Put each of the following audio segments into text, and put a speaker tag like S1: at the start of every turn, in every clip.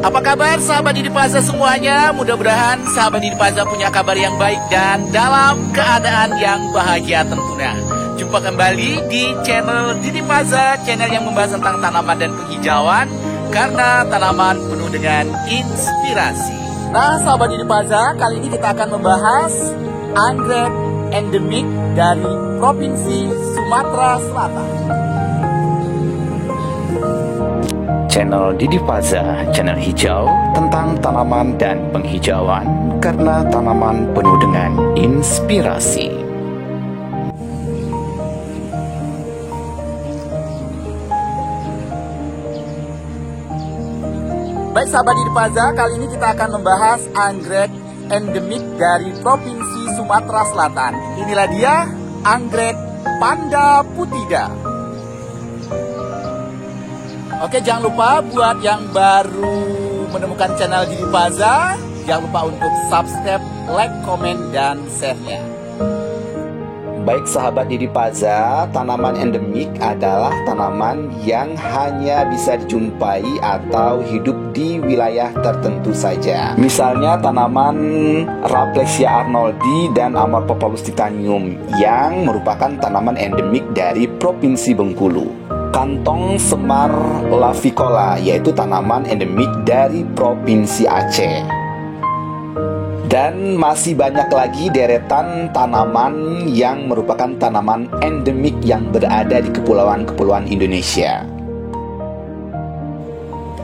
S1: Apa kabar sahabat Didi Plaza semuanya? Mudah-mudahan sahabat Didi Plaza punya kabar yang baik dan dalam keadaan yang bahagia tentunya. Jumpa kembali di channel Didi Plaza, channel yang membahas tentang tanaman dan penghijauan, karena tanaman penuh dengan inspirasi. Nah sahabat Didi Plaza, kali ini kita akan membahas anggrek endemik dari Provinsi Sumatera Selatan.
S2: Channel Didi Plaza, channel hijau tentang tanaman dan penghijauan, karena tanaman penuh dengan inspirasi.
S1: Baik sahabat Didi Plaza, kali ini kita akan membahas anggrek endemik dari Provinsi Sumatera Selatan. Inilah dia, anggrek Panda Putida. Oke, jangan lupa buat yang baru menemukan channel Didi Plaza, jangan lupa untuk subscribe, like, komen, dan share-nya.
S2: Baik sahabat Didi Plaza, tanaman endemik adalah tanaman yang hanya bisa dijumpai atau hidup di wilayah tertentu saja. Misalnya tanaman Rafflesia arnoldi dan Amorphophallus titanium yang merupakan tanaman endemik dari Provinsi Bengkulu. Kantong semar lavicola, yaitu tanaman endemik dari Provinsi Aceh. Dan masih banyak lagi deretan tanaman yang merupakan tanaman endemik yang berada di kepulauan-kepulauan Indonesia.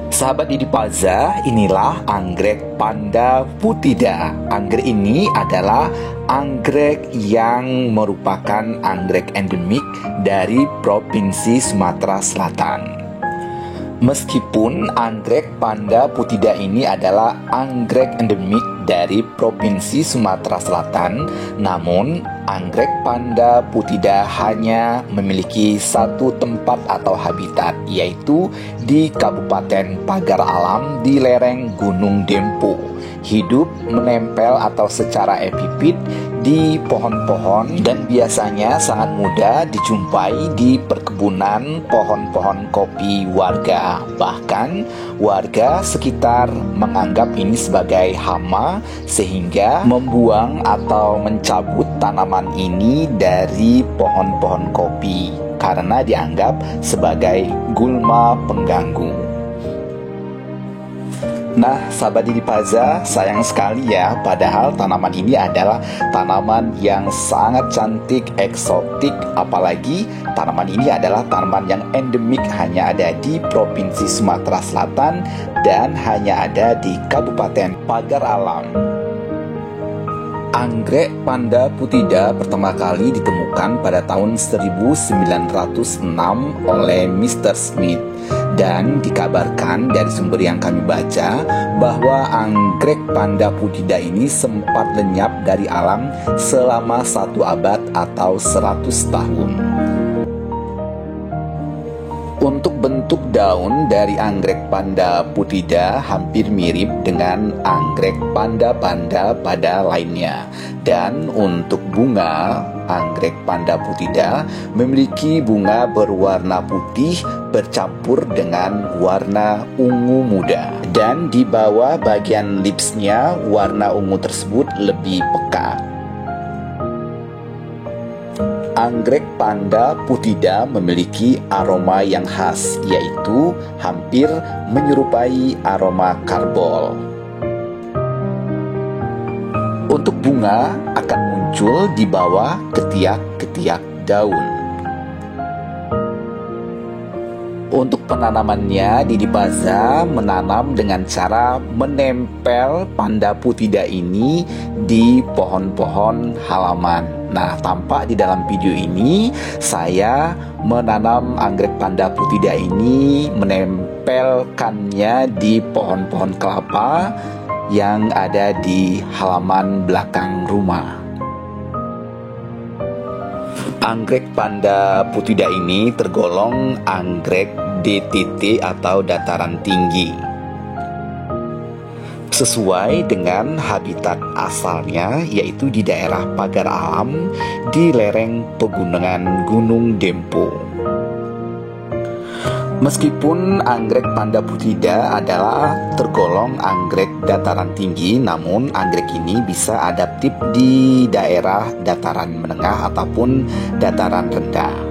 S2: Sahabat Didi Plaza, inilah anggrek Panda Putida. Anggrek ini adalah anggrek yang merupakan anggrek endemik dari Provinsi Sumatera Selatan. Meskipun anggrek Panda Putida ini adalah anggrek endemik dari Provinsi Sumatera Selatan, namun anggrek Panda Putida hanya memiliki satu tempat atau habitat, yaitu di Kabupaten Pagar Alam di lereng Gunung Dempo. Hidup menempel atau secara epifit di pohon-pohon dan biasanya sangat mudah dijumpai di perkebunan pohon-pohon kopi warga. Bahkan warga sekitar menganggap ini sebagai hama sehingga membuang atau mencabut tanaman ini dari pohon-pohon kopi karena dianggap sebagai gulma pengganggu. Nah, sahabat Didi Plaza, sayang sekali ya, padahal tanaman ini adalah tanaman yang sangat cantik, eksotik, apalagi tanaman ini adalah tanaman yang endemik, hanya ada di Provinsi Sumatera Selatan dan hanya ada di Kabupaten Pagar Alam. Anggrek Panda Putida pertama kali ditemukan pada tahun 1906 oleh Mr. Smith, dan dikabarkan dari sumber yang kami baca bahwa anggrek Panda Putida ini sempat lenyap dari alam selama 1 abad atau 100 tahun. Untuk bentuk daun dari anggrek Panda Putida hampir mirip dengan anggrek panda-panda pada lainnya. Dan untuk bunga, anggrek Panda Putida memiliki bunga berwarna putih bercampur dengan warna ungu muda. Dan di bawah bagian lipsnya, warna ungu tersebut lebih pekat. Anggrek Panda Putida memiliki aroma yang khas, yaitu hampir menyerupai aroma karbol. Untuk bunga akan muncul di bawah ketiak-ketiak daun. Untuk penanamannya, Didi Plaza menanam dengan cara menempel Panda Putida ini di pohon-pohon halaman. Nah, tampak di dalam video ini saya menanam anggrek Panda Putida ini, menempelkannya di pohon-pohon kelapa yang ada di halaman belakang rumah. Anggrek Panda Putida ini tergolong anggrek DTT atau dataran tinggi, sesuai dengan habitat asalnya, yaitu di daerah Pagar Alam di lereng pegunungan Gunung Dempo. Meskipun anggrek panda putida adalah tergolong anggrek dataran tinggi, namun anggrek ini bisa adaptif di daerah dataran menengah ataupun dataran rendah.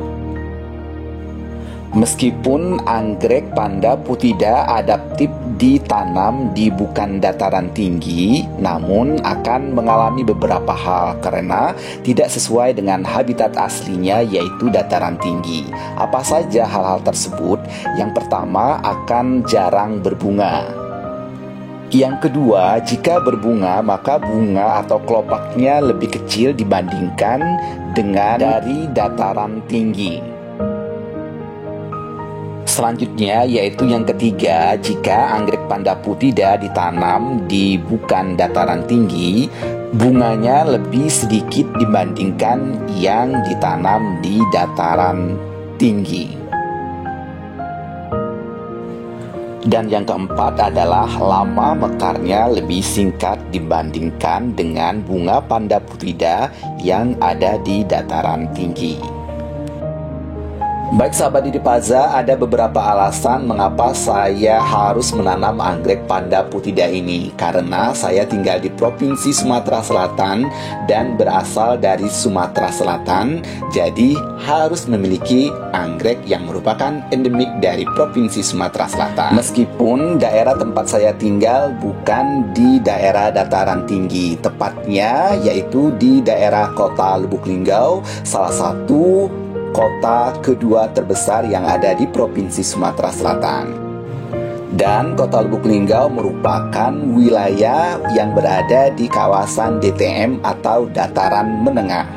S2: Meskipun anggrek panda putida adaptif ditanam di bukan dataran tinggi, namun akan mengalami beberapa hal karena tidak sesuai dengan habitat aslinya, yaitu dataran tinggi. Apa saja hal-hal tersebut? Yang pertama, akan jarang berbunga. Yang kedua, jika berbunga, maka bunga atau kelopaknya lebih kecil dibandingkan dengan dari dataran tinggi. Selanjutnya yaitu yang ketiga, jika anggrek panda putida ditanam di bukan dataran tinggi, bunganya lebih sedikit dibandingkan yang ditanam di dataran tinggi. Dan yang keempat adalah lama mekarnya lebih singkat dibandingkan dengan bunga panda putida yang ada di dataran tinggi. Baik sahabat Didik Paza, ada beberapa alasan mengapa saya harus menanam anggrek panda putida ini. Karena saya tinggal di Provinsi Sumatera Selatan dan berasal dari Sumatera Selatan, jadi harus memiliki anggrek yang merupakan endemik dari Provinsi Sumatera Selatan. Meskipun daerah tempat saya tinggal bukan di daerah dataran tinggi, tepatnya yaitu di daerah Kota Lubuk Linggau, salah satu kota kedua terbesar yang ada di Provinsi Sumatera Selatan. Dan Kota Lubuk Linggau merupakan wilayah yang berada di kawasan DTM atau dataran menengah.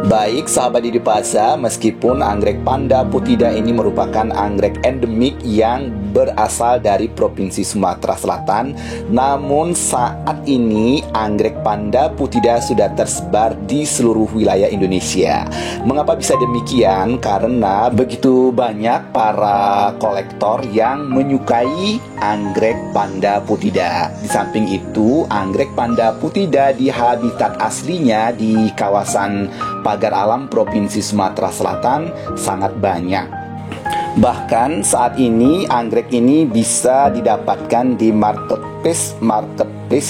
S2: Baik sahabat Didik Paza, meskipun anggrek panda putida ini merupakan anggrek endemik yang berasal dari Provinsi Sumatera Selatan, namun saat ini anggrek panda putida sudah tersebar di seluruh wilayah Indonesia. Mengapa bisa demikian? Karena begitu banyak para kolektor yang menyukai anggrek panda putida. Di samping itu, anggrek panda putida di habitat aslinya di kawasan Pagar Alam Provinsi Sumatera Selatan sangat banyak. Bahkan saat ini anggrek ini bisa didapatkan di marketplace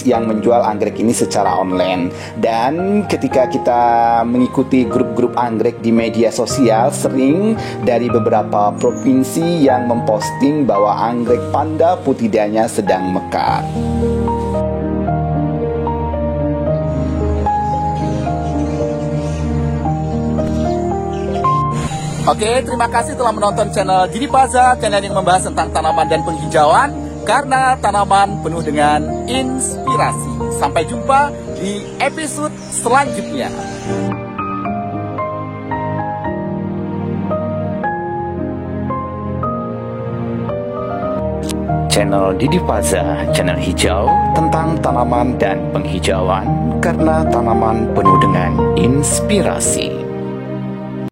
S2: yang menjual anggrek ini secara online. Dan ketika kita mengikuti grup-grup anggrek di media sosial, sering dari beberapa provinsi yang memposting bahwa anggrek panda putidanya sedang mekar.
S1: Oke, terima kasih telah menonton channel Didik Paza, channel yang membahas tentang tanaman dan penghijauan, karena tanaman penuh dengan inspirasi. Sampai jumpa di episode selanjutnya.
S2: Channel Didik Paza, channel hijau tentang tanaman dan penghijauan, karena tanaman penuh dengan inspirasi.